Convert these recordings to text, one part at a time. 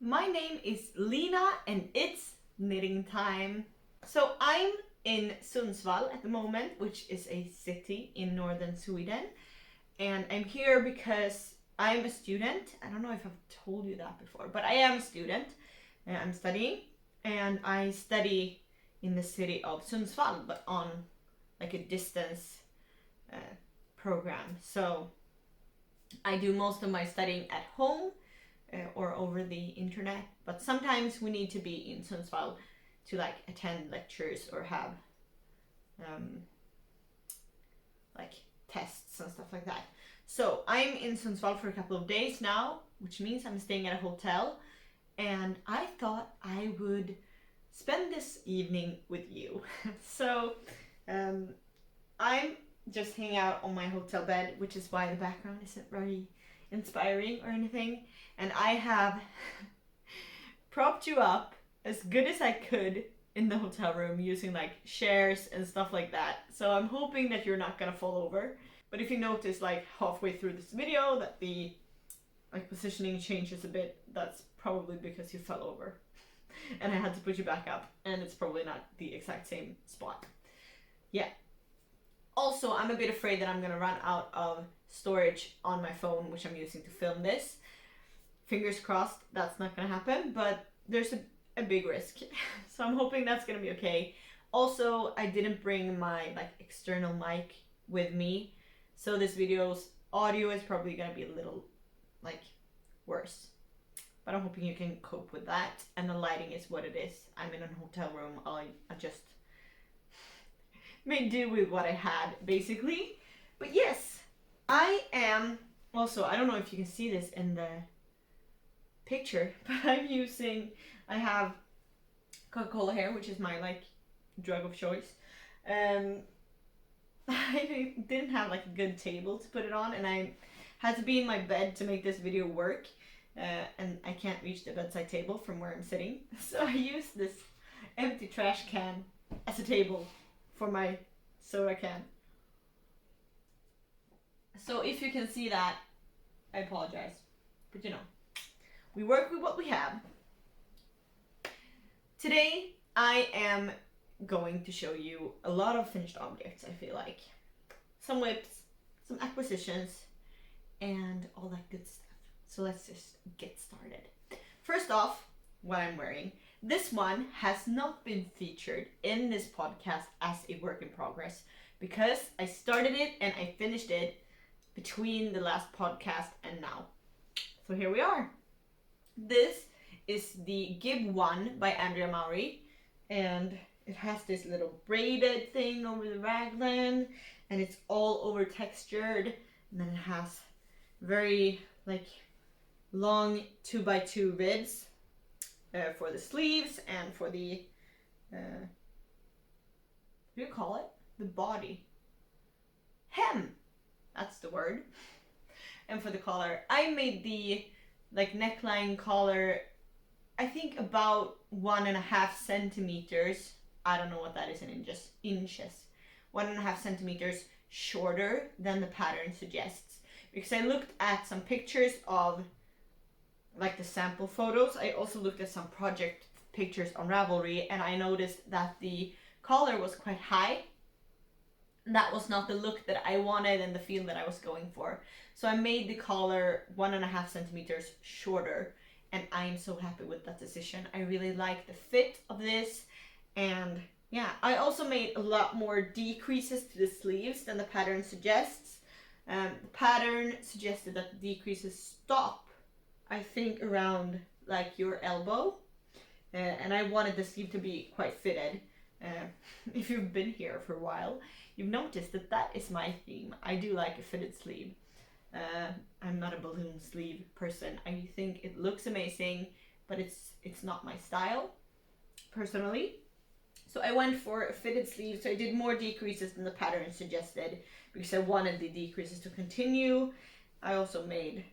My name is Lina and it's knitting time. So I'm in Sundsvall at the moment, which is a city in northern Sweden. And I'm here because I'm a student. I don't know if I've told you that before, but I am a student. I'm studying and I study in the city of Sundsvall, but on like a distance program. So I do most of my studying at home or over the internet, but sometimes we need to be in Sundsvall to like attend lectures or have like tests and stuff like that. So I'm in Sundsvall for a couple of days now, which means I'm staying at a hotel, and I thought I would spend this evening with you. So I'm just hanging out on my hotel bed, which is why the background isn't very inspiring or anything, and I have propped you up as good as I could in the hotel room using like chairs and stuff like that. So I'm hoping that you're not gonna fall over. But if you notice like halfway through this video that the like positioning changes a bit, that's probably because you fell over and I had to put you back up, and it's probably not the exact same spot. Yeah. Also, I'm a bit afraid that I'm gonna run out of storage on my phone, which I'm using to film this. Fingers crossed that's not gonna happen, but there's a big risk. So I'm hoping that's gonna be okay. Also, I didn't bring my like external mic with me, so this video's audio is probably gonna be a little like worse. But I'm hoping you can cope with that, and the lighting is what it is. I'm in a hotel room. I just made do with what I had, basically. But yes, I am also, I don't know if you can see this in the picture, but I have Coca-Cola here, which is my like drug of choice. I didn't have like a good table to put it on, and I had to be in my bed to make this video work, and I can't reach the bedside table from where I'm sitting, so I used this empty trash can as a table for my soda can. So if you can see that, I apologize, but you know, we work with what we have. Today I am going to show you a lot of finished objects. I feel like some whips, some acquisitions, and all that good stuff. So let's just get started. First off, what I'm wearing. This one has not been featured in this podcast as a work in progress because I started it and I finished it between the last podcast and now. So here we are. This is the Gib 1 by Andrea Maury, and it has this little braided thing over the raglan, and it's all over textured, and then it has very like long 2x2 ribs for the sleeves and for the what do you call it? The body. Hem! That's the word. And for the collar, I made the like neckline collar, I think about 1.5 centimeters. I don't know what that is in inches. 1.5 centimeters shorter than the pattern suggests. Because I looked at some pictures of like the sample photos. I also looked at some project pictures on Ravelry, and I noticed that the collar was quite high. That was not the look that I wanted and the feel that I was going for. So I made the collar 1.5 centimeters shorter, and I'm so happy with that decision. I really like the fit of this, and yeah, I also made a lot more decreases to the sleeves than the pattern suggests. The pattern suggested that the decreases stop, I think, around like your elbow, and I wanted the sleeve to be quite fitted. If you've been here for a while, you've noticed that that is my theme. I do like a fitted sleeve. I'm not a balloon sleeve person. I think it looks amazing, but it's not my style, personally. So I went for a fitted sleeve, so I did more decreases than the pattern suggested because I wanted the decreases to continue. I also made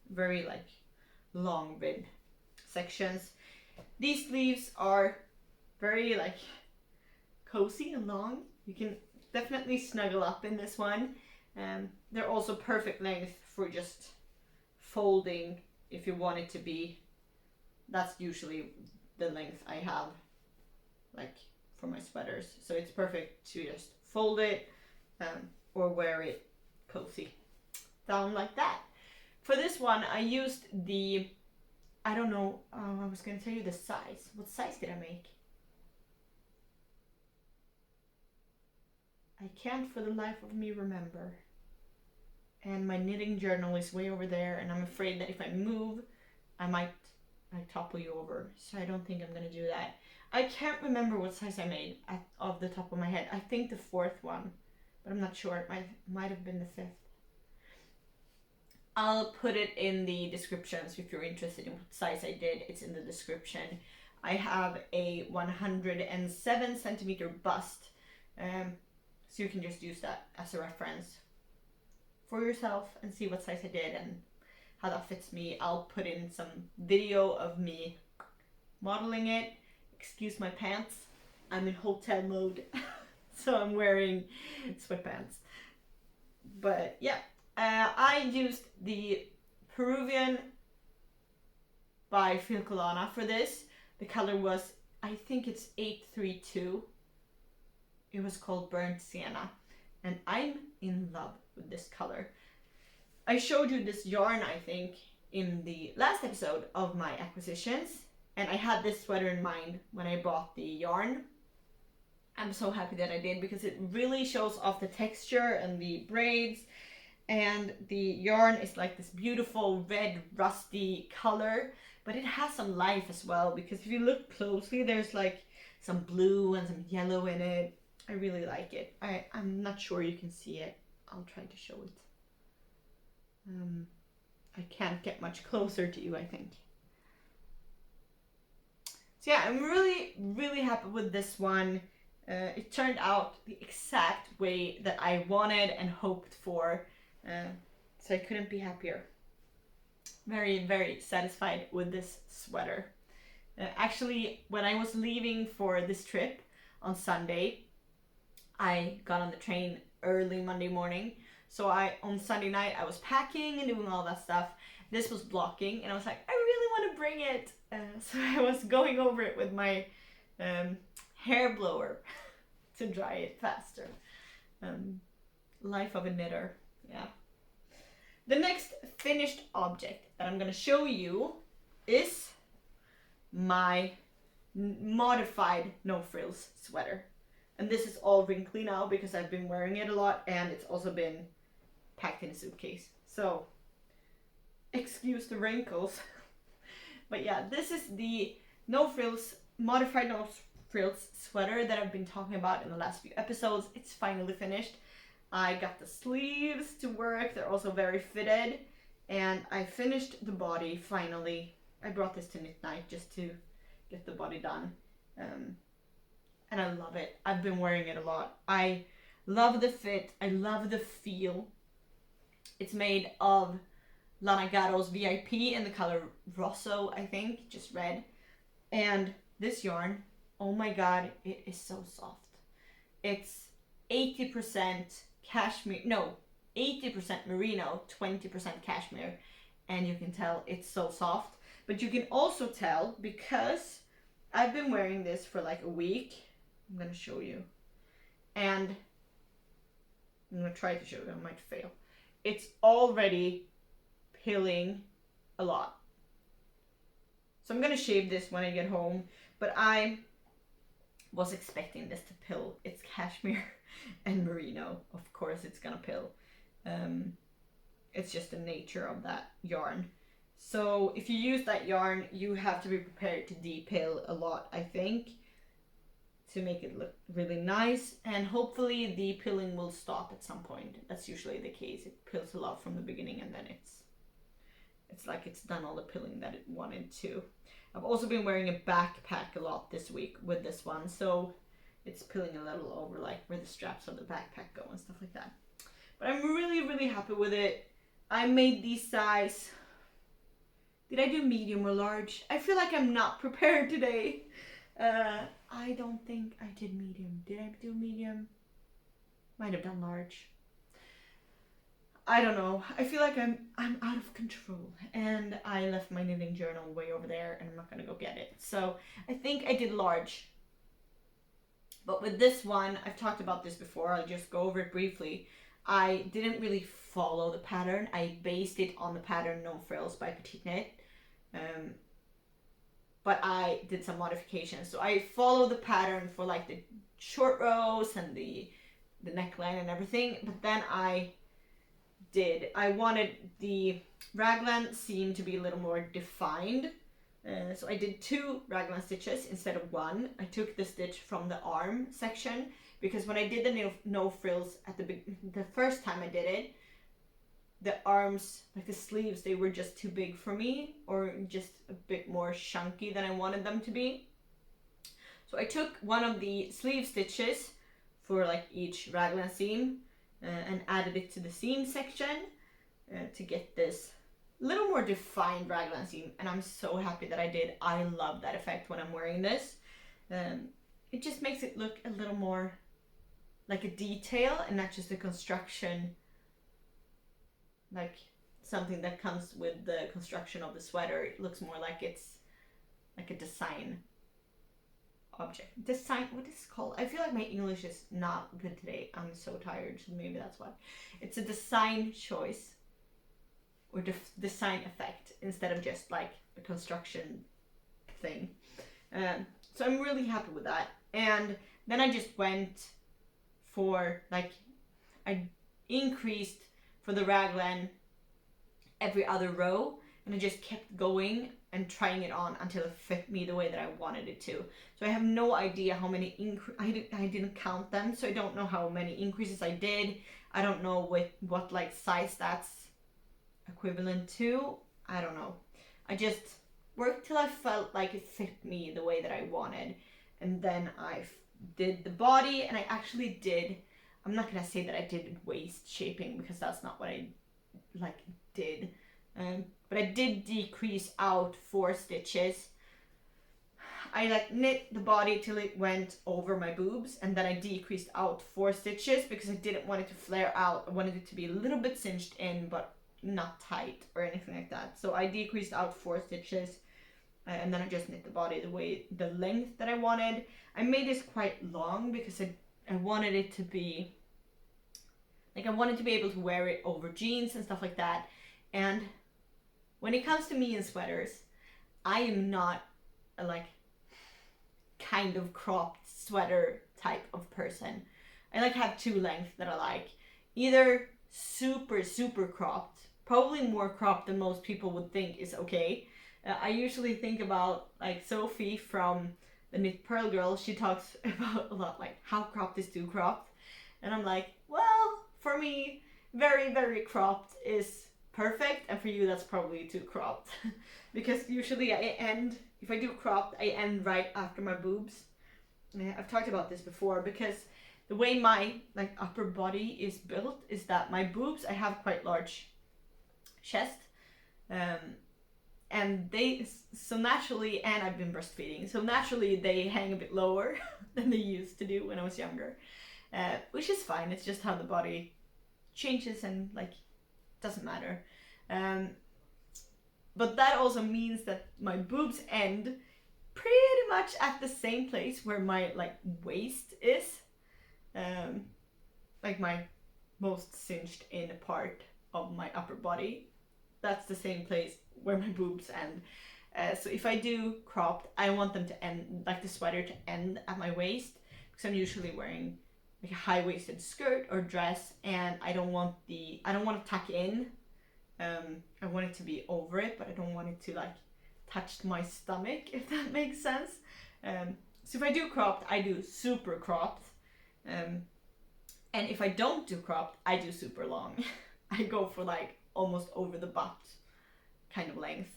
very like long rib sections. These sleeves are very like cozy and long. You can definitely snuggle up in this one. They're also perfect length for just folding if you want it to be that's usually the length I have, like for my sweaters. So it's perfect to just fold it or wear it cozy down like that. For this one, I used the, I don't know, I was gonna tell you the size. What size did I make? I can't for the life of me remember. And my knitting journal is way over there, and I'm afraid that if I move, I might topple you over. So I don't think I'm gonna do that. I can't remember what size I made off the top of my head. I think the 4th one, but I'm not sure. It might have been the 5th. I'll put it in the descriptions if you're interested in what size I did. It's in the description. I have a 107 centimeter bust, so you can just use that as a reference for yourself and see what size I did and how that fits me. I'll put in some video of me modeling it. Excuse my pants. I'm in hotel mode, so I'm wearing sweatpants. But yeah, I used the Peruvian by Filcolana for this. The color was, I think it's 832. It was called Burnt Sienna, and I'm in love with this color. I showed you this yarn, I think, in the last episode of my acquisitions, and I had this sweater in mind when I bought the yarn. I'm so happy that I did, because it really shows off the texture and the braids, and the yarn is like this beautiful red rusty color, but it has some life as well, because if you look closely, there's like some blue and some yellow in it. I really like it. I'm not sure you can see it. I'll try to show it. I can't get much closer to you, I think. So yeah, I'm really happy with this one. It turned out the exact way that I wanted and hoped for. So I couldn't be happier. Very satisfied with this sweater. Actually, when I was leaving for this trip on Sunday, I got on the train early Monday morning. So on Sunday night, I was packing and doing all that stuff. This was blocking, and I was like, I really want to bring it. So I was going over it with my hair blower to dry it faster. Life of a knitter, yeah. The next finished object that I'm going to show you is my modified no frills sweater. And this is all wrinkly now because I've been wearing it a lot, and it's also been packed in a suitcase. So, excuse the wrinkles. But yeah, this is the no frills, modified no frills sweater that I've been talking about in the last few episodes. It's finally finished. I got the sleeves to work. They're also very fitted. And I finished the body finally. I brought this to knit night just to get the body done. And I love it. I've been wearing it a lot. I love the fit. I love the feel. It's made of Lana Gatto's VIP in the color Rosso, I think, just red. And this yarn, oh my god, it is so soft. It's 80% cashmere, no, 80% merino, 20% cashmere. And you can tell it's so soft. But you can also tell because I've been wearing this for like a week. I'm going to show you. And I'm going to try to show you. I might fail. It's already pilling a lot. So I'm going to shave this when I get home. But I was expecting this to pill. It's cashmere and merino. Of course it's going to pill. It's just the nature of that yarn. So if you use that yarn, you have to be prepared to depill a lot, I think, to make it look really nice. And hopefully the pilling will stop at some point. That's usually the case. It pills a lot from the beginning, and then it's like it's done all the pilling that it wanted to. I've also been wearing a backpack a lot this week with this one, so it's pilling a little over like where the straps of the backpack go and stuff like that. But I'm really happy with it. I made these size. Did I do medium or large? I feel like I'm not prepared today. I don't think I did medium. Did I do medium? Might have done large. I don't know. I feel like I'm out of control, and I left my knitting journal way over there, and I'm not gonna go get it. So I think I did large. But with this one, I've talked about this before. I'll just go over it briefly. I didn't really follow the pattern. I based it on the pattern No Frills by Petite Knit. But I did some modifications. So I followed the pattern for like the short rows and the neckline and everything. But then I wanted the raglan seam to be a little more defined. So I did 2 raglan stitches instead of 1. I took the stitch from the arm section because when I did the no frills at the first time I did it, the arms, like the sleeves, they were just too big for me, or just a bit more chunky than I wanted them to be. So I took one of the sleeve stitches for like each raglan seam and added it to the seam section to get this little more defined raglan seam, and I'm so happy that I did. I love that effect when I'm wearing this. It just makes it look a little more like a detail and not just a construction, like something that comes with the construction of the sweater. It looks more like it's like a design object. Design, what is it called? I feel like my English is not good today. I'm so tired, so maybe that's why. It's a design choice or design effect instead of just like a construction thing. So I'm really happy with that. And then I just went for like, I increased for the raglan every other row, and I just kept going and trying it on until it fit me the way that I wanted it to. So I have no idea how many I didn't count them, so I don't know how many increases I did. I don't know what like size that's equivalent to. I don't know. I just worked till I felt like it fit me the way that I wanted, and then I did the body, and I actually did. I'm not gonna say that I did waist shaping because that's not what I like did. But I did decrease out 4 stitches. I like knit the body till it went over my boobs, and then I decreased out 4 stitches because I didn't want it to flare out. I wanted it to be a little bit cinched in, but not tight or anything like that. So I decreased out 4 stitches, and then I just knit the body the length that I wanted. I made this quite long because I wanted it to be like, I wanted to be able to wear it over jeans and stuff like that. And when it comes to me in sweaters, I am not a like kind of cropped sweater type of person. I like have 2 lengths that I like. Either super cropped, probably more cropped than most people would think is okay. I usually think about like Sophie from the Knit Pearl Girl. She talks about a lot like how cropped is too cropped. And I'm like, well, for me, very cropped is perfect, and for you that's probably too cropped. Because usually if I do cropped, I end right after my boobs. I've talked about this before because the way my like upper body is built is that my boobs, I have quite large chest, and so naturally, and I've been breastfeeding, so naturally they hang a bit lower than they used to do when I was younger, which is fine. It's just how the body changes, and like doesn't matter. But that also means that my boobs end pretty much at the same place where my like waist is, like my most cinched in part of my upper body. That's the same place where my boobs end. So if I do cropped, I want them to end, like the sweater to end at my waist, because I'm usually wearing like a high-waisted skirt or dress, and I don't want to tuck in. I want it to be over it, but I don't want it to like touch my stomach, if that makes sense. So if I do cropped, I do super cropped. And if I don't do cropped, I do super long. I go for like almost over the butt kind of length,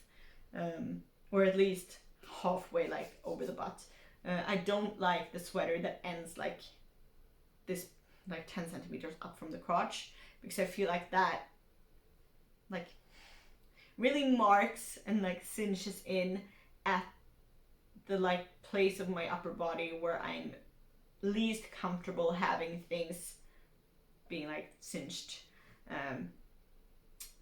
or at least halfway like over the butt. I don't like the sweater that ends like this, like 10 centimeters up from the crotch, because I feel like that like really marks and like cinches in at the like place of my upper body where I'm least comfortable having things being like cinched.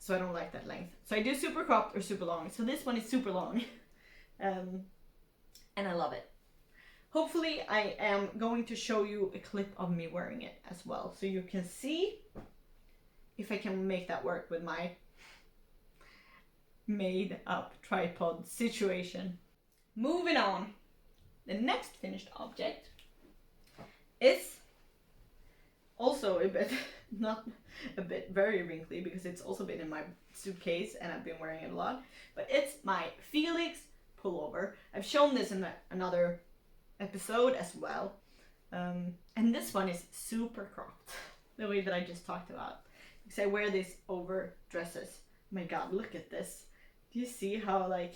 so I don't like that length. So I do super cropped or super long. So this one is super long. And I love it. Hopefully I am going to show you a clip of me wearing it as well, so you can see if I can make that work with my made up tripod situation. Moving on. The next finished object is also a bit, not a bit, very wrinkly, because it's also been in my suitcase and I've been wearing it a lot, but it's my Felix pullover. I've shown this in another episode as well, and this one is super cropped, the way that I just talked about, because I wear this over dresses. My god, look at this. Do you see how like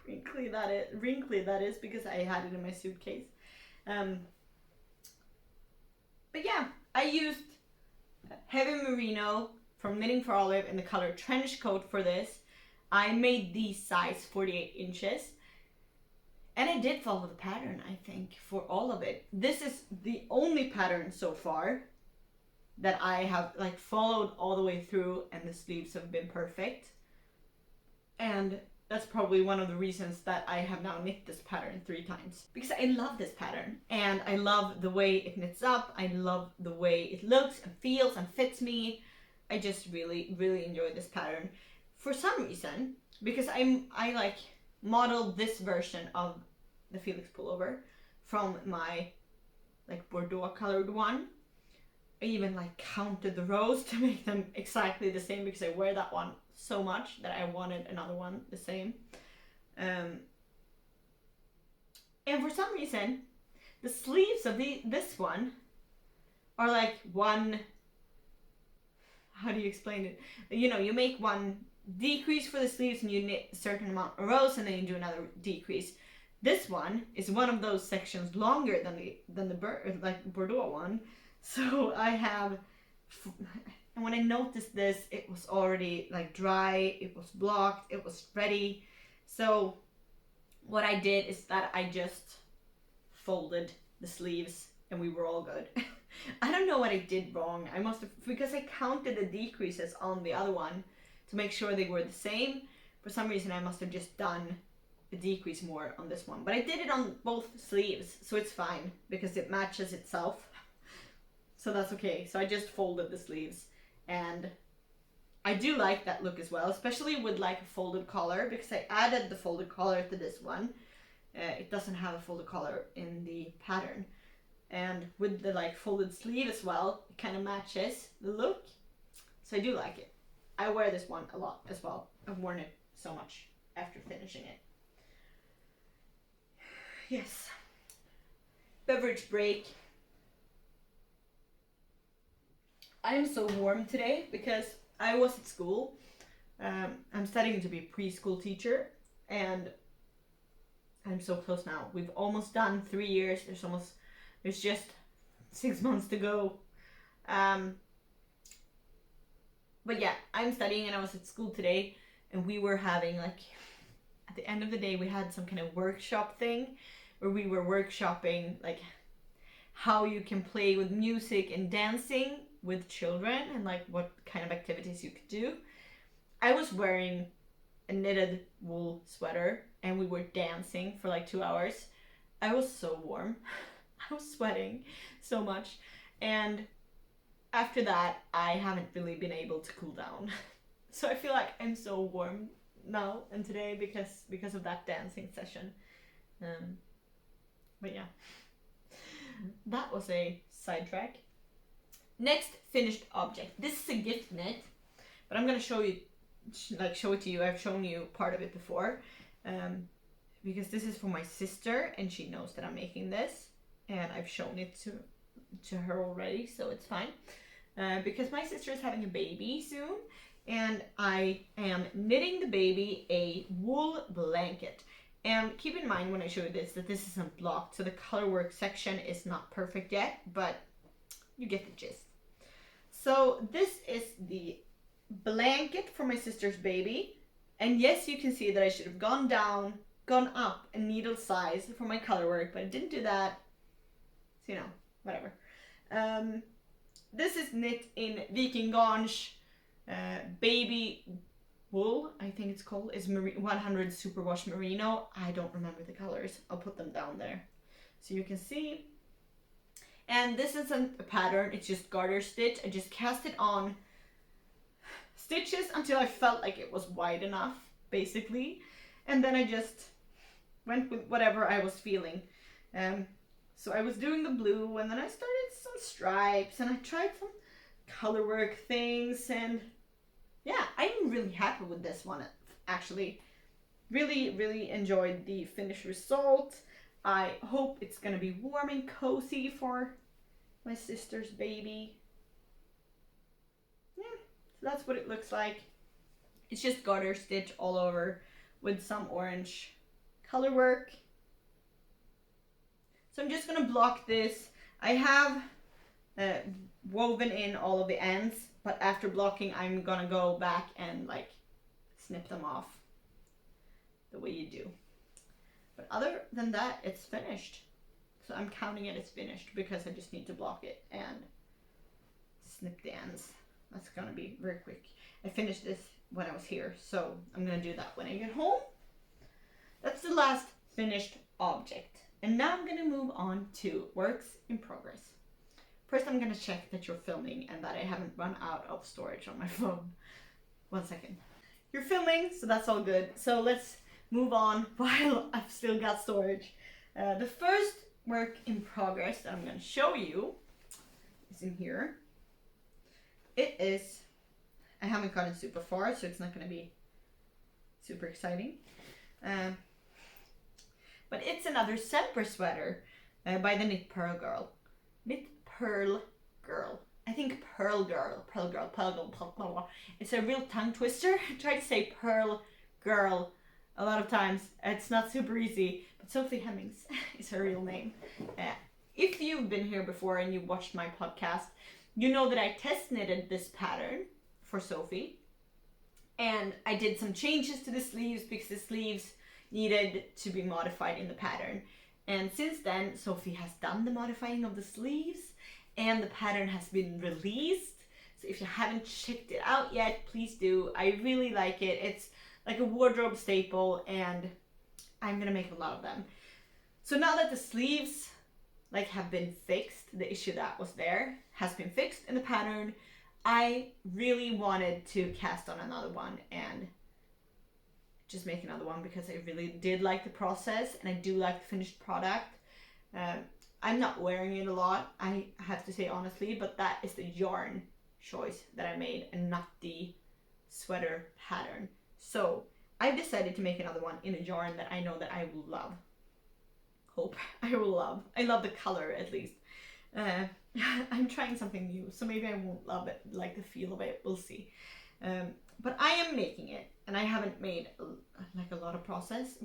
wrinkly that is because I had it in my suitcase? But yeah, I used heavy merino from Knitting for Olive in the color Trenchcoat for this. I made these size 48 inches. And I did follow the pattern, I think, for all of it. This is the only pattern so far that I have like followed all the way through, and the sleeves have been perfect. And that's probably one of the reasons that I have now knit this pattern 3 times. Because I love this pattern, and I love the way it knits up. I love the way it looks and feels and fits me. I just really, really enjoy this pattern. For some reason, because I like modeled this version of the Felix pullover from my like Bordeaux colored one. I even like counted the rows to make them exactly the same, because I wear that one so much that I wanted another one the same. And for some reason, the sleeves of this one are like one, how do you explain it? You know, you make one decrease for the sleeves and you knit a certain amount of rows, and then you do another decrease. This one is one of those sections longer than the like Bordeaux one. So I have, and when I noticed this, it was already like dry, it was blocked, it was ready. So what I did is that I just folded the sleeves and we were all good. I don't know what I did wrong. I must have, because I counted the decreases on the other one to make sure they were the same. For some reason I must have just done a decrease more on this one, but I did it on both sleeves, so it's fine because it matches itself. So that's okay. So I just folded the sleeves, and I do like that look as well, especially with like a folded collar, because I added the folded collar to this one. It doesn't have a folded collar in the pattern, and with the like folded sleeve as well, it kind of matches the look. So I do like it. I wear this one a lot as well. I've worn it so much after finishing it. Yes. Beverage break. I am so warm today because I was at school. I'm studying to be a preschool teacher, and I'm so close now. We've almost done 3 years. There's just 6 months to go. But yeah, I'm studying and I was at school today, and we were having like, at the end of the day, we had some kind of workshop thing where we were workshopping like how you can play with music and dancing with children, and like what kind of activities you could do. I was wearing a knitted wool sweater and we were dancing for like 2 hours. I was so warm. I was sweating so much, and after that I haven't really been able to cool down. So I feel like I'm so warm now and today because of that dancing session. But yeah, that was a sidetrack. Next finished object. This is a gift knit, but I'm gonna show it to you. I've shown you part of it before, because this is for my sister and she knows that I'm making this, and I've shown it to her already, so it's fine. Because my sister is having a baby soon, and I am knitting the baby a wool blanket. And keep in mind when I show you this that this isn't blocked, so the color work section is not perfect yet, but you get the gist. So this is the blanket for my sister's baby, and yes, you can see that I should have gone up a needle size for my color work, but I didn't do that, so whatever. This is knit in Viking Garn's Baby wool, I think it's called, is 100 superwash merino. I don't remember the colors. I'll put them down there so you can see. And this isn't a pattern, it's just garter stitch. I just cast it on stitches until I felt like it was wide enough, basically. And then I just went with whatever I was feeling. So I was doing the blue, and then I started some stripes, and I tried some color work things, and yeah, I'm really happy with this one, actually. Really enjoyed the finished result. I hope it's gonna be warm and cozy for my sister's baby. Yeah, so that's what it looks like. It's just garter stitch all over with some orange color work. So I'm just gonna block this. I have woven in all of the ends, but after blocking I'm gonna go back and like snip them off the way you do. But other than that, it's finished. So I'm counting it as finished because I just need to block it and snip the ends. That's gonna be very quick. I finished this when I was here, so I'm gonna do that when I get home. That's the last finished object. And now I'm gonna move on to works in progress. First, I'm gonna check that you're filming and that I haven't run out of storage on my phone. 1 second. You're filming, so that's all good. So let's move on while I've still got storage. The first work in progress that I'm gonna show you is in here. It is, I haven't gotten super far, so it's not gonna be super exciting. But it's another Semper sweater by the Knit Pearl Girl. Knit Pearl Girl. I think Pearl Girl. Pearl Girl. Pearl Girl. Pearl Girl. It's a real tongue twister. I try to say Pearl Girl a lot of times. It's not super easy. But Sophie Hemmings is her real name. If you've been here before and you watched my podcast, you know that I test knitted this pattern for Sophie. And I did some changes to the sleeves because the sleeves needed to be modified in the pattern. And since then, Sophie has done the modifying of the sleeves and the pattern has been released. So if you haven't checked it out yet, please do. I really like it. It's like a wardrobe staple and I'm gonna make a lot of them. So now that the sleeves like have been fixed, the issue that was there has been fixed in the pattern, I really wanted to cast on another one and just make another one because I really did like the process and I do like the finished product. I'm not wearing it a lot, I have to say honestly, but that is the yarn choice that I made and not the sweater pattern. So I've decided to make another one in a yarn that I know that I will love. Hope I will love. I love the color at least. I'm trying something new, so maybe I won't love it, like the feel of it, we'll see. But I am making it, and I haven't made like a lot of progress.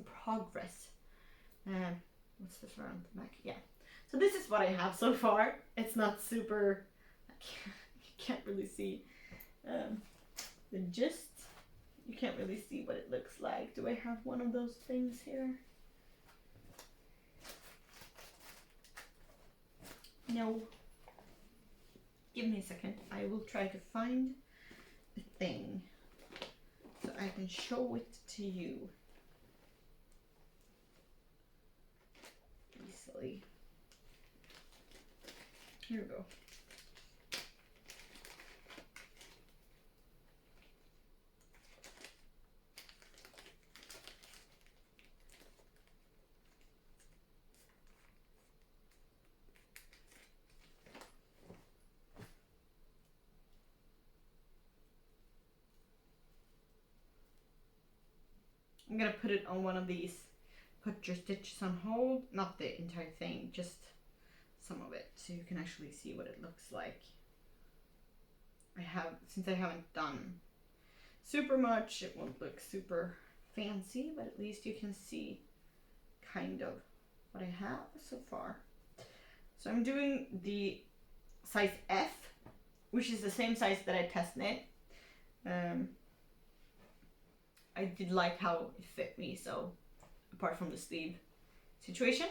What's the front, back? Yeah. So this is what I have so far. It's not super, you can't really see the gist. You can't really see what it looks like. Do I have one of those things here? No. Give me a second. I will try to find the thing so I can show it to you easily. Here we go. I'm gonna put it on one of these, put your stitches on hold, not the entire thing, just some of it, so you can actually see what it looks like. Since I haven't done super much, it won't look super fancy, but at least you can see kind of what I have so far. So I'm doing the size F, which is the same size that I test knit. I did like how it fit me, so apart from the sleeve situation.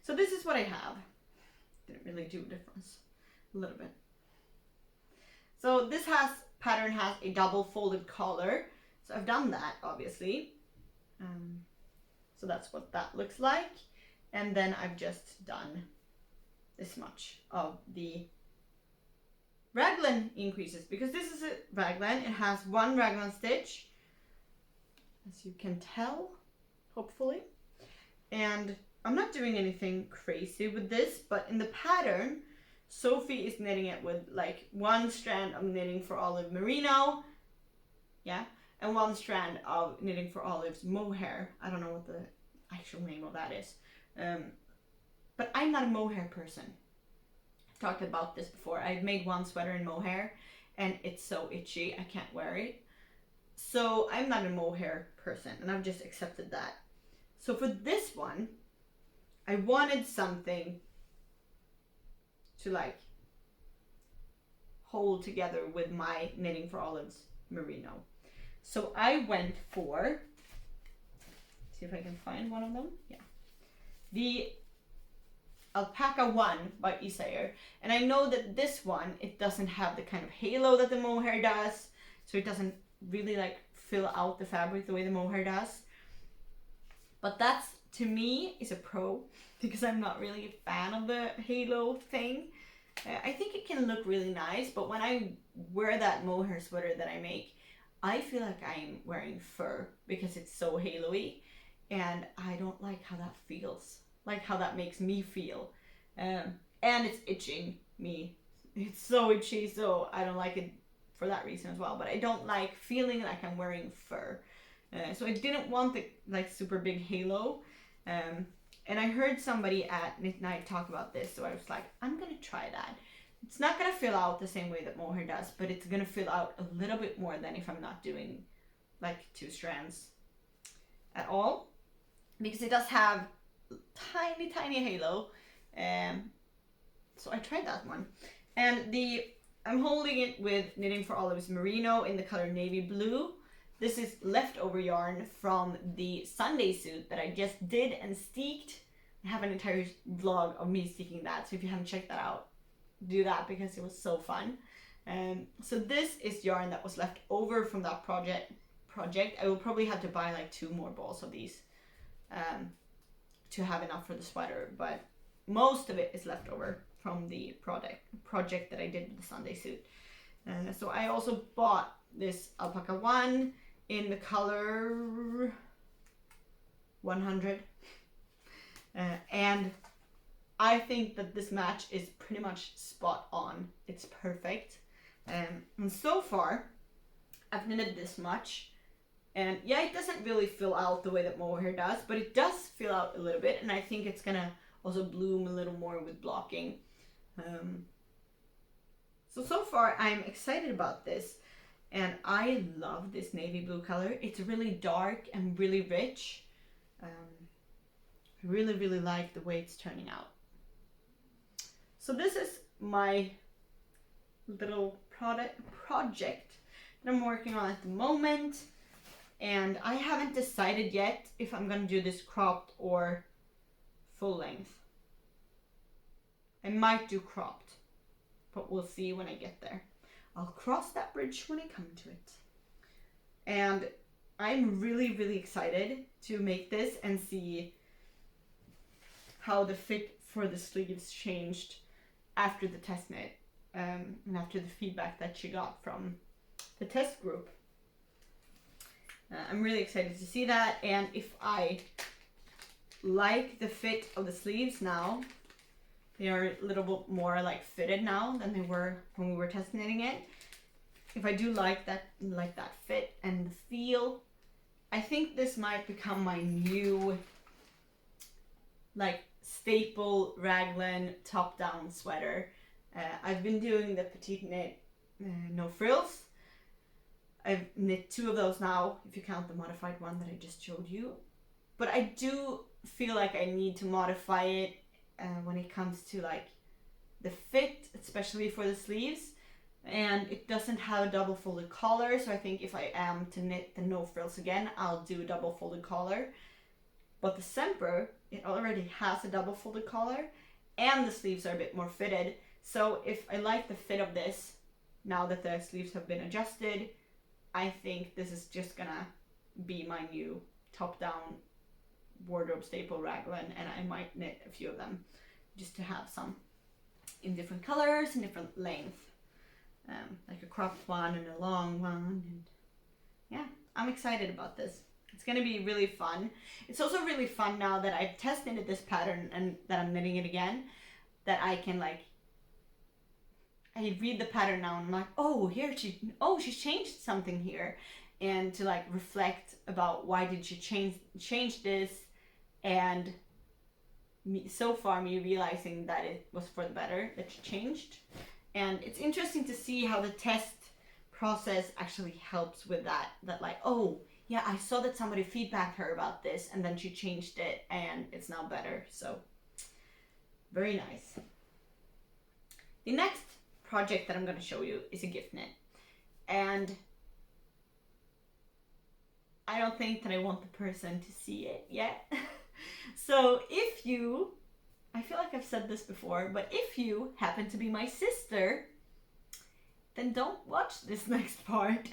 So this is what I have. Didn't really do a difference, a little bit. So this has pattern has a double folded collar. So I've done that, obviously. So that's what that looks like. And then I've just done this much of the raglan increases, because this is a raglan. It has one raglan stitch, as you can tell, hopefully. And I'm not doing anything crazy with this, but in the pattern, Sophie is knitting it with like one strand of Knitting for Olive Merino, yeah, and one strand of Knitting for Olive's mohair. I don't know what the actual name of that is, but I'm not a mohair person. I've talked about this before. I've made one sweater in mohair, and it's so itchy, I can't wear it. So I'm not a mohair person, and I've just accepted that. So for this one, I wanted something to like hold together with my Knitting for Olive's Merino. So I went for, see if I can find one of them. Yeah. The Alpaca 1 by Isager. And I know that this one, it doesn't have the kind of halo that the mohair does. So it doesn't really like fill out the fabric the way the mohair does. But that's, to me, is a pro, because I'm not really a fan of the halo thing. I think it can look really nice, but when I wear that mohair sweater that I make, I feel like I'm wearing fur because it's so halo-y, and I don't like how that feels, like how that makes me feel. And it's itching me. It's so itchy, so I don't like it for that reason as well, but I don't like feeling like I'm wearing fur. So I didn't want the like super big halo. And I heard somebody at Knit Night talk about this, so I was like, I'm gonna try that. It's not gonna fill out the same way that mohair does, but it's gonna fill out a little bit more than if I'm not doing like 2 strands at all, because it does have tiny halo. So I tried that one, and I'm holding it with Knitting for Olive's Merino in the color navy blue. This is leftover yarn from the Sunday suit that I just did and steeked. I have an entire vlog of me steeking that, so if you haven't checked that out, do that because it was so fun. So this is yarn that was left over from that project. I will probably have to buy like 2 more balls of these to have enough for the sweater, but most of it is left over from the project that I did with the Sunday suit. So I also bought this Alpaca 1 in the color 100, and I think that this match is pretty much spot on. It's perfect, and so far I've knitted this much, and yeah, it doesn't really fill out the way that mohair does, but it does fill out a little bit, and I think it's gonna also bloom a little more with blocking. So far I'm excited about this. And I love this navy blue color. It's really dark and really rich. I really like the way it's turning out. So this is my little project that I'm working on at the moment. And I haven't decided yet if I'm going to do this cropped or full length. I might do cropped, but we'll see when I get there. I'll cross that bridge when I come to it. And I'm really excited to make this and see how the fit for the sleeves changed after the test knit, and after the feedback that she got from the test group. I'm really excited to see that, and if I like the fit of the sleeves now, they are a little bit more like fitted now than they were when we were test knitting it. If I do like that fit and the feel, I think this might become my new like staple raglan top-down sweater. I've been doing the petite knit no frills. I've knit 2 of those now, if you count the modified one that I just showed you. But I do feel like I need to modify it when it comes to like the fit, especially for the sleeves. And it doesn't have a double folded collar, so I think if I am to knit the no frills again, I'll do a double folded collar. But the Semper, it already has a double folded collar, and the sleeves are a bit more fitted. So if I like the fit of this now that the sleeves have been adjusted, I think this is just gonna be my new top-down wardrobe staple raglan, and I might knit a few of them just to have some in different colors and different length, like a cropped one and a long one. And yeah, I'm excited about this. It's gonna be really fun. It's also really fun now that I've test knitted this pattern and that I'm knitting it again, that I can like, I read the pattern now and I'm like, oh, she's changed something here, and to like reflect about why did she change this, and so far me realizing that it was for the better that she changed. And it's interesting to see how the test process actually helps with that like, oh yeah, I saw that somebody feedbacked her about this and then she changed it and it's now better. So very nice. The next project that I'm going to show you is a gift knit, and I don't think that I want the person to see it yet. So if you, I feel like I've said this before, but if you happen to be my sister, then don't watch this next part.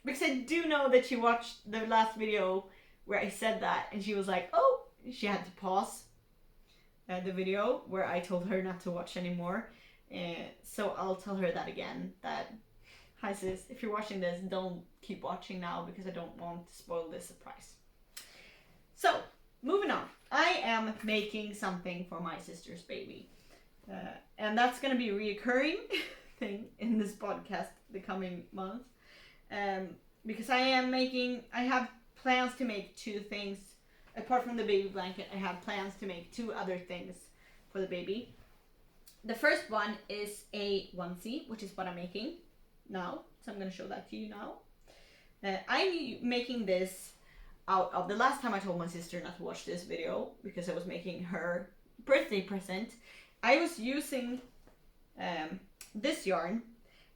Because I do know that she watched the last video where I said that, and she was like, oh, she had to pause the video where I told her not to watch anymore. So I'll tell her that again, that, hi sis, if you're watching this, don't keep watching now because I don't want to spoil this surprise. So, moving on. I am making something for my sister's baby. And that's going to be a reoccurring thing in this podcast the coming month. Because I have plans to make two things. Apart from the baby blanket, I have plans to make two other things for the baby. The first one is a onesie, which is what I'm making now. So I'm going to show that to you now. I'm making this out of, the last time I told my sister not to watch this video because I was making her birthday present, I was using this yarn,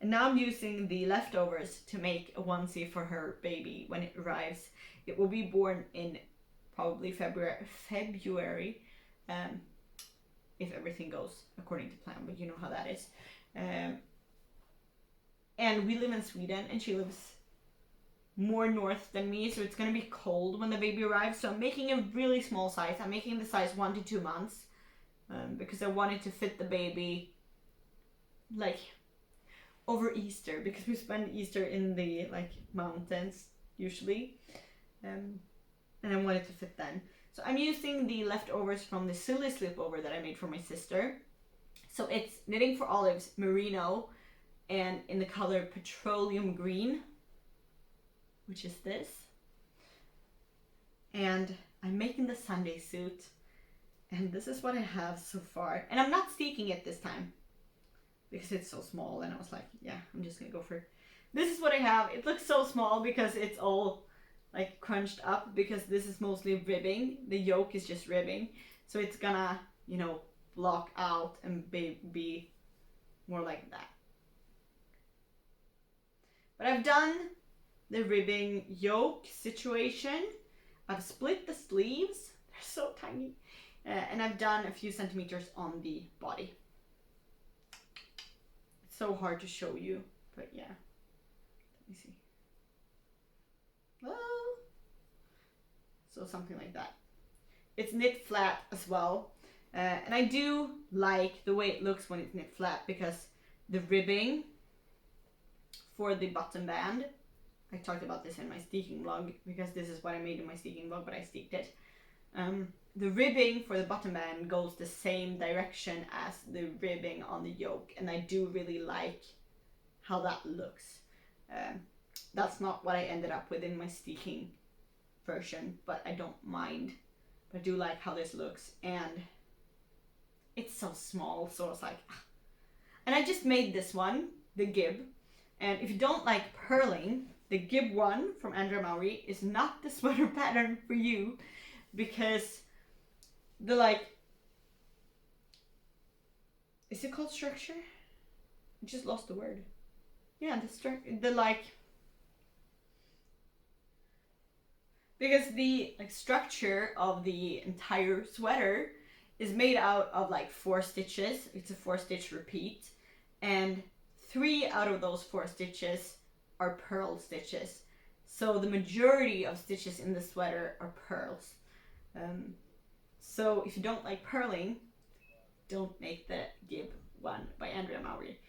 and now I'm using the leftovers to make a onesie for her baby when it arrives. It will be born in probably February, if everything goes according to plan, but you know how that is. And we live in Sweden and she lives more north than me, so it's gonna be cold when the baby arrives. So I'm making a really small size. I'm making the size 1 to 2 months because I wanted to fit the baby like over Easter, because we spend Easter in the like mountains usually, and I wanted to fit then. So I'm using the leftovers from the silly slipover that I made for my sister. So it's Knitting for Olives Merino, and in the color Petroleum Green, which is this. And I'm making the Sunday suit, and this is what I have so far. And I'm not steeking it this time because it's so small, and I was like, yeah, I'm just gonna go for it. This is what I have. It looks so small because it's all like crunched up, because this is mostly ribbing. The yoke is just ribbing, so it's gonna, you know, block out and be more like that. But I've done the ribbing yoke situation. I've split the sleeves, they're so tiny, and I've done a few centimeters on the body. It's so hard to show you, but yeah. Let me see. Oh. So something like that. It's knit flat as well, and I do like the way it looks when it's knit flat, because the ribbing for the button band, I talked about this in my steeking vlog, because this is what I made in my steeking vlog, but I steeked it. The ribbing for the button band goes the same direction as the ribbing on the yoke, and I do really like how that looks. That's not what I ended up with in my steeking version, but I don't mind. But I do like how this looks, and it's so small, so it's like, ah. And I just made this one, the Gib, and if you don't like purling, the Gib one from Andrea Mowry is not the sweater pattern for you, because the like, is it called structure? I just lost the word. Yeah, the like, because the like structure of the entire sweater is made out of like 4 stitches. It's a 4-stitch repeat, and 3 out of those 4 stitches are purl stitches. So the majority of stitches in the sweater are pearls. So if you don't like purling, don't make the Gib one by Andrea Mowry.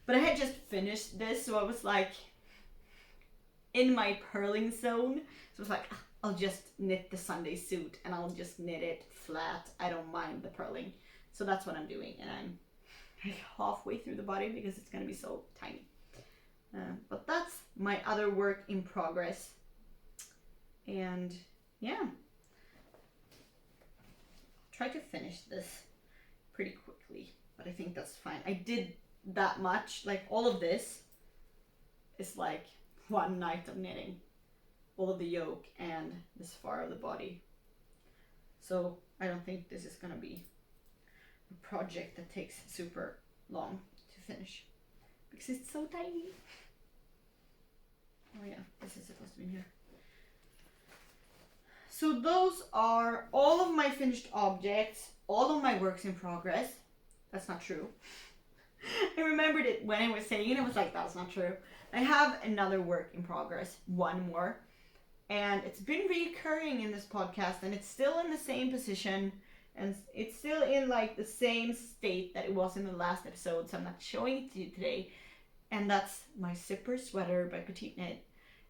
But I had just finished this, so I was like in my purling zone. So I was like, I'll just knit the Sunday suit and I'll just knit it flat. I don't mind the purling. So that's what I'm doing, and I'm like halfway through the body because it's gonna be so tiny. But that's my other work in progress. And yeah, try to finish this pretty quickly, but I think that's fine. I did that much, like all of this is like one night of knitting, all of the yoke and this far of the body. So I don't think this is gonna be a project that takes super long to finish because it's so tiny. Oh yeah, this is supposed to be in here. So those are all of my finished objects, all of my works in progress. That's not true. I remembered it when I was saying it, I was like, that's not true. I have another work in progress, one more. And it's been recurring in this podcast, and it's still in the same position, and it's still in like the same state that it was in the last episode, so I'm not showing it to you today. And that's my zipper sweater by Petite Knit.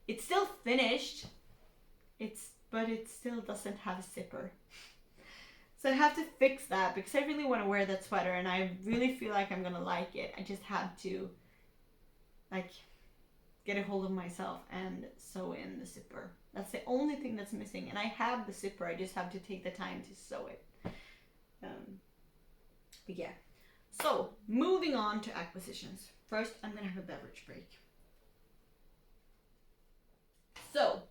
It's still finished, but it still doesn't have a zipper. So I have to fix that because I really want to wear that sweater and I really feel like I'm gonna like it. I just have to like get a hold of myself and sew in the zipper. That's the only thing that's missing, and I have the zipper, I just have to take the time to sew it. But yeah, so moving on to acquisitions. First, I'm gonna have a beverage break. So,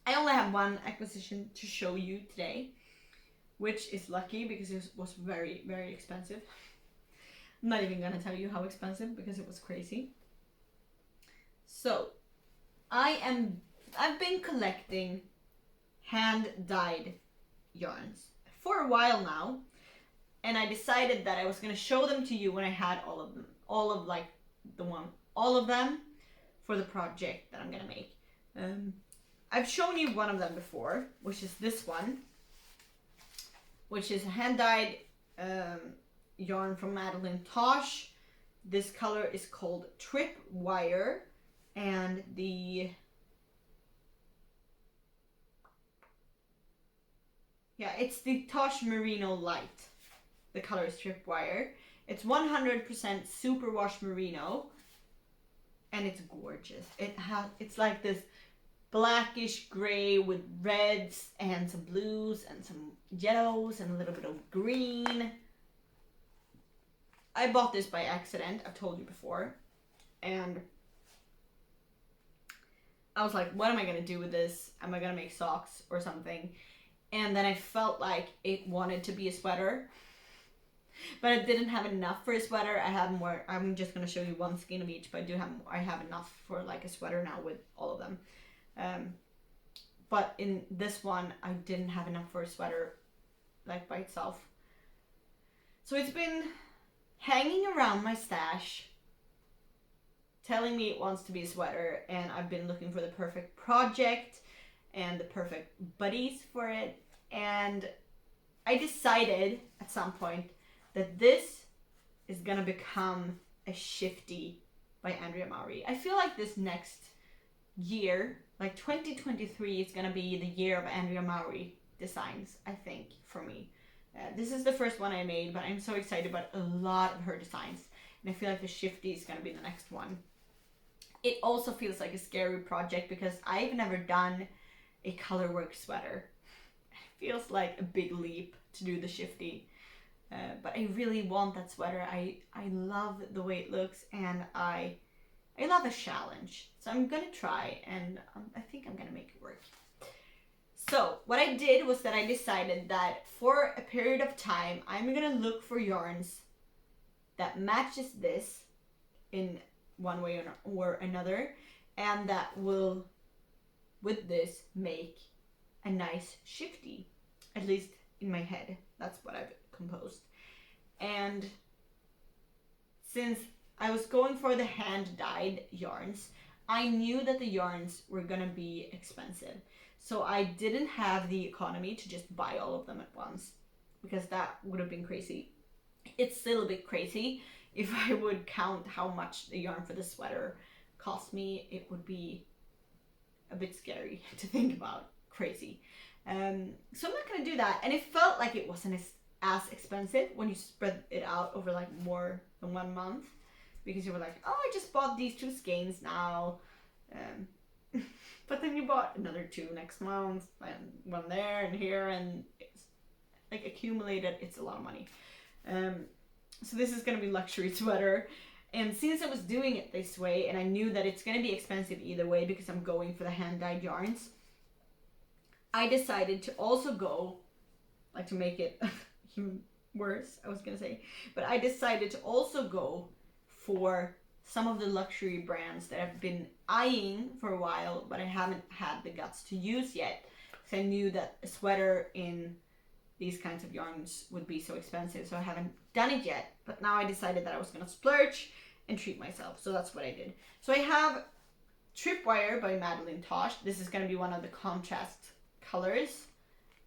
I only have one acquisition to show you today, which is lucky because it was very, very expensive. I'm not even gonna tell you how expensive because it was crazy. So, I've been collecting hand-dyed yarns for a while now, and I decided that I was gonna show them to you when I had all of them, all of them for the project that I'm gonna make. I've shown you one of them before, which is this one, which is a hand-dyed yarn from Madeline Tosh. This color is called Tripwire, and it's the Tosh Merino Light. The color is Tripwire. It's 100% superwash merino, and it's gorgeous. It's like this blackish gray with reds and some blues and some yellows and a little bit of green. I bought this by accident, I've told you before, and I was like, what am I gonna do with this? Am I gonna make socks or something? And then I felt like it wanted to be a sweater, but I didn't have enough for a sweater. I have more. I'm just gonna show you one skein of each, but I have enough for like a sweater now with all of them. But in this one, I didn't have enough for a sweater, like by itself. So it's been hanging around my stash, telling me it wants to be a sweater, and I've been looking for the perfect project and the perfect buddies for it, and I decided at some point that this is gonna become a shifty by Andrea Mowry. I feel like this next year, like 2023, is gonna be the year of Andrea Mowry designs, I think, for me. This is the first one I made, but I'm so excited about a lot of her designs, and I feel like the shifty is gonna be the next one. It also feels like a scary project because I've never done a colorwork sweater. It feels like a big leap to do the shifty, but I really want that sweater. I love the way it looks, and I love a challenge, so I'm gonna try, and I think I'm gonna make it work. So what I did was that I decided that for a period of time, I'm gonna look for yarns that matches this in one way or another, and that will, with this, make a nice shifty, at least in my head. That's what I've composed. And since I was going for the hand-dyed yarns, I knew that the yarns were gonna be expensive. So I didn't have the economy to just buy all of them at once, because that would have been crazy. It's still a bit crazy. If I would count how much the yarn for the sweater cost me, it would be a bit scary to think about. Crazy. So I'm not gonna do that. And it felt like it wasn't as expensive when you spread it out over like more than 1 month, because you were like, oh, I just bought these 2 skeins now, but then you bought another 2 next month and 1 there and here, and it's like accumulated. It's a lot of money. So this is gonna be luxury sweater, and since I was doing it this way and I knew that it's gonna be expensive either way because I'm going for the hand-dyed yarns, I decided to also go, like, to make it even worse, I was gonna say, but I decided to also go for some of the luxury brands that I've been eyeing for a while, but I haven't had the guts to use yet, because I knew that a sweater in these kinds of yarns would be so expensive, so I haven't done it yet. But now I decided that I was gonna splurge and treat myself, so that's what I did. So I have Tripwire by Madeline Tosh. This is gonna be one of the contrast colors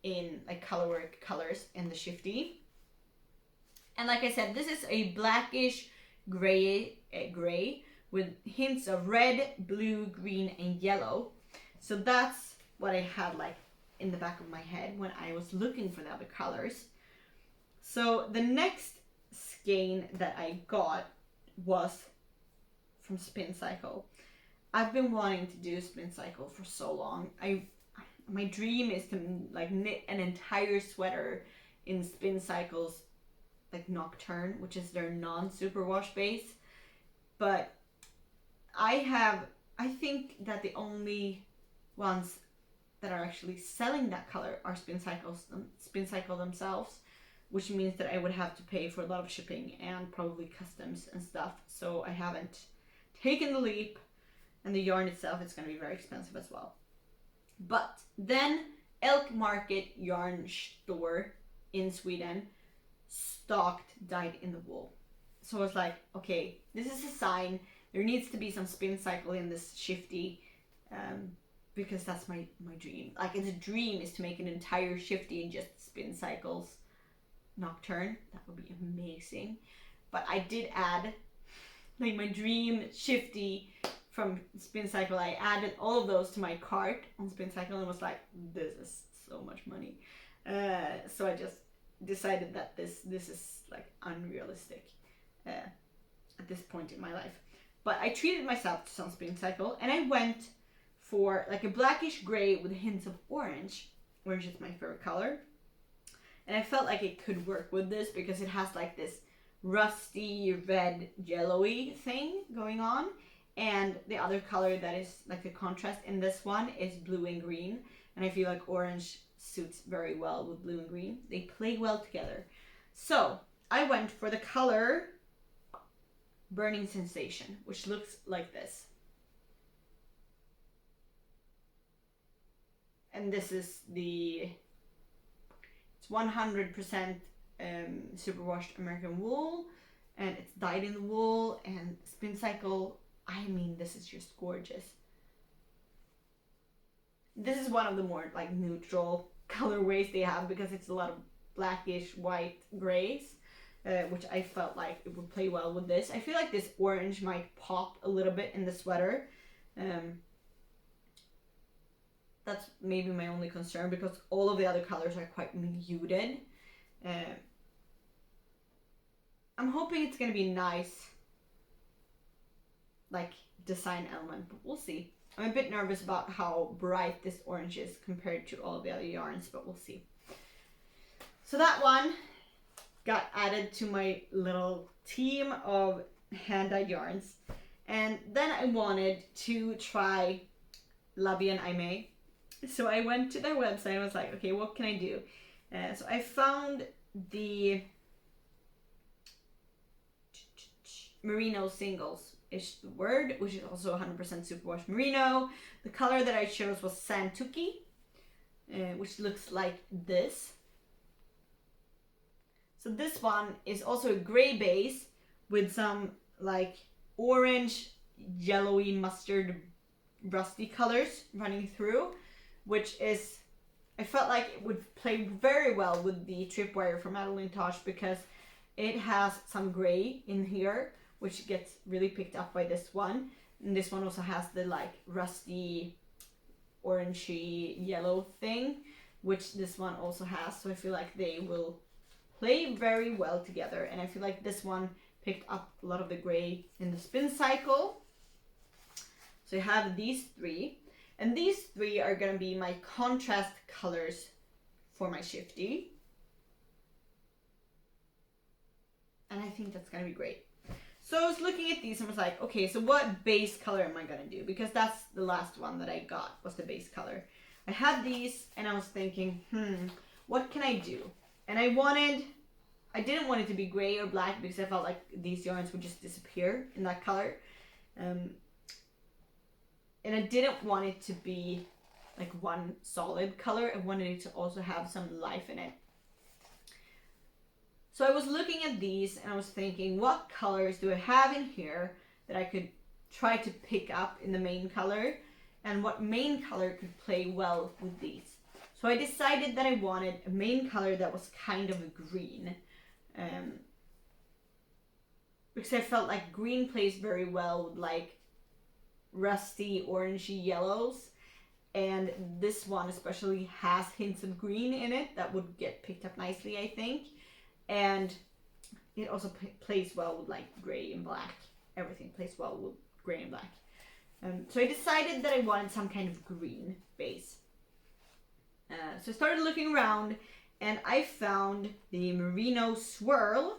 in, like, colorwork colors in the Shifty. And like I said, this is a blackish gray with hints of red, blue, green, and yellow. So that's what I had, like, in the back of my head when I was looking for the other colors. So the next skein that I got was from Spin Cycle. I've been wanting to do Spin Cycle for so long. My dream is to, like, knit an entire sweater in Spin Cycle's, like, Nocturne, which is their non-superwash base. But I think that the only ones that are actually selling that color are Spin Cycle themselves, which means that I would have to pay for a lot of shipping and probably customs and stuff. So I haven't taken the leap, and the yarn itself is going to be very expensive as well. But then Elk Market Yarn Store in Sweden stocked dyed in the wool. So I was like, okay, this is a sign. There needs to be some Spin Cycle in this Shifty, because that's my dream. Like, it's a dream is to make an entire Shifty in just Spin Cycle's Nocturne. That would be amazing. But I did add, like, my dream Shifty from Spin Cycle. I added all of those to my cart on Spin Cycle and was like, this is so much money. So I just decided that this is, like, unrealistic at this point in my life. But I treated myself to some Spin Cycle, and I went for, like, a blackish gray with hints of orange. Orange is my favorite color. And I felt like it could work with this because it has, like, this rusty red yellowy thing going on. And the other color that is, like, the contrast in this one is blue and green. And I feel like orange suits very well with blue and green. They play well together. So I went for the color Burning Sensation, which looks like this. And this is it's 100% superwashed American wool, and it's dyed in the wool, and Spin Cycle, I mean, this is just gorgeous. This is one of the more, like, neutral colorways they have, because it's a lot of blackish, white, grays, which I felt like it would play well with this. I feel like this orange might pop a little bit in the sweater. That's maybe my only concern, because all of the other colors are quite muted. I'm hoping it's gonna be nice, like, design element, but we'll see. I'm a bit nervous about how bright this orange is compared to all the other yarns, but we'll see. So that one got added to my little team of hand-dyed yarns. And then I wanted to try La Bien Aimée. So I went to their website and was like, okay, what can I do? So I found the Merino singles is the word, which is also 100% superwash merino. The color that I chose was Santuki, which looks like this. So this one is also a gray base with some like orange, yellowy, mustard, rusty colors running through, which is, I felt like it would play very well with the tripwire from Madeline Tosh because it has some gray in here, which gets really picked up by this one. And this one also has the like rusty, orangey yellow thing, which this one also has. So I feel like they will play very well together. And I feel like this one picked up a lot of the gray in the spin cycle. So I have these three. And these three are going to be my contrast colors for my shifty. And I think that's going to be great. So I was looking at these and was like, okay, so what base color am I going to do? Because that's the last one that I got, was the base color. I had these and I was thinking, what can I do? And I didn't want it to be gray or black because I felt like these yarns would just disappear in that color. And I didn't want it to be like one solid color. I wanted it to also have some life in it. So I was looking at these and I was thinking, what colors do I have in here that I could try to pick up in the main color, and what main color could play well with these. So I decided that I wanted a main color that was kind of a green, because I felt like green plays very well with like rusty, orangey yellows, and this one especially has hints of green in it that would get picked up nicely, I think. And it also plays well with like gray and black. Everything plays well with gray and black. So I decided that I wanted some kind of green base. So I started looking around and I found the Merino Swirl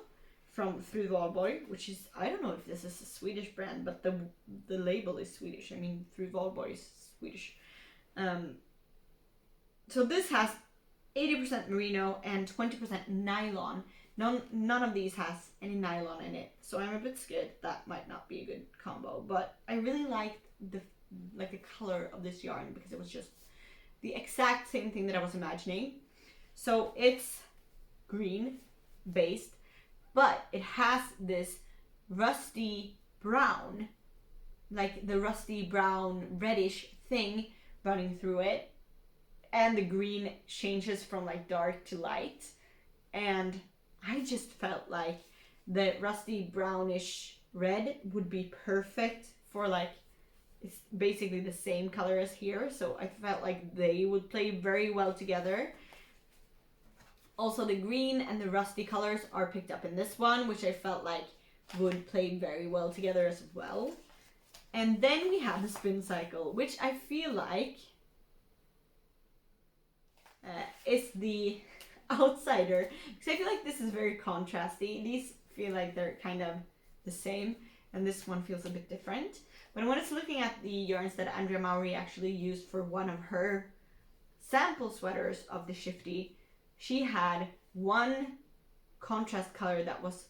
from Through Valborg, which is, I don't know if this is a Swedish brand, but the label is Swedish. I mean, Through Valborg is Swedish. So this has 80% merino and 20% nylon. None of these has any nylon in it, so I'm a bit scared that might not be a good combo. But I really liked the color of this yarn because it was just the exact same thing that I was imagining. So it's green based, but it has this rusty brown, like the rusty brown reddish thing running through it, and the green changes from like dark to light. And I just felt like the rusty brownish red would be perfect for like, it's basically the same color as here, so I felt like they would play very well together. Also the green and the rusty colors are picked up in this one, which I felt like would play very well together as well. And then we have the spin cycle, which I feel like is the outsider, because I feel like this is very contrasty. These feel like they're kind of the same, and this one feels a bit different. But when I was looking at the yarns that Andrea Maury actually used for one of her sample sweaters of the shifty, she had one contrast color that was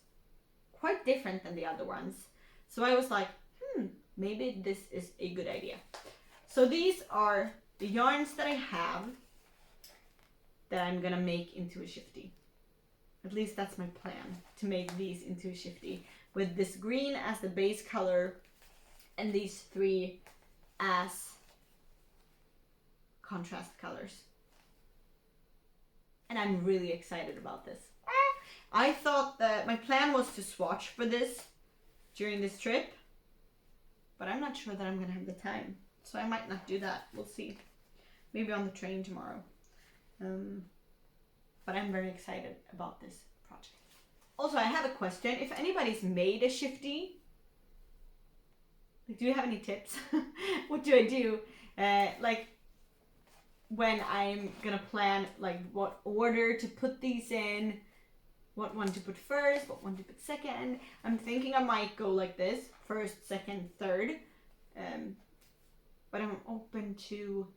quite different than the other ones. So I was like, maybe this is a good idea. So these are the yarns that I have that I'm gonna make into a shifty. At least that's my plan, to make these into a shifty, with this green as the base color and these three as contrast colors. And I'm really excited about this. I thought that my plan was to swatch for this during this trip, but I'm not sure that I'm gonna have the time, so I might not do that. We'll see. Maybe on the train tomorrow. But I'm very excited about this project. Also, I have a question. If anybody's made a shifty, do you have any tips? What do I do? Like when I'm gonna plan like what order to put these in, what one to put first, what one to put second. I'm thinking I might go like this, first, second, third. But I'm open to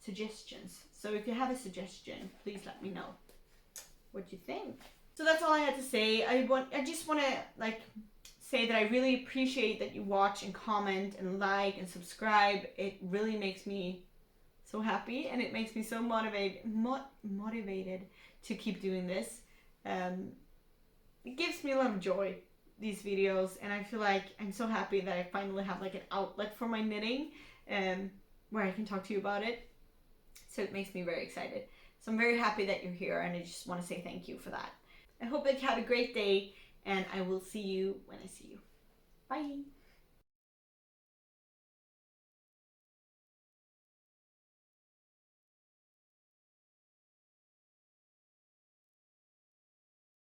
suggestions. So if you have a suggestion, please let me know what you think. So that's all I had to say. I just want to like say that I really appreciate that you watch and comment and like and subscribe. It really makes me so happy, and it makes me so motivated to keep doing this. It gives me a lot of joy these videos, and I feel like I'm so happy that I finally have like an outlet for my knitting, where I can talk to you about it. So it makes me very excited. So I'm very happy that you're here, and I just want to say thank you for that. I hope that you have a great day, and I will see you when I see you. Bye!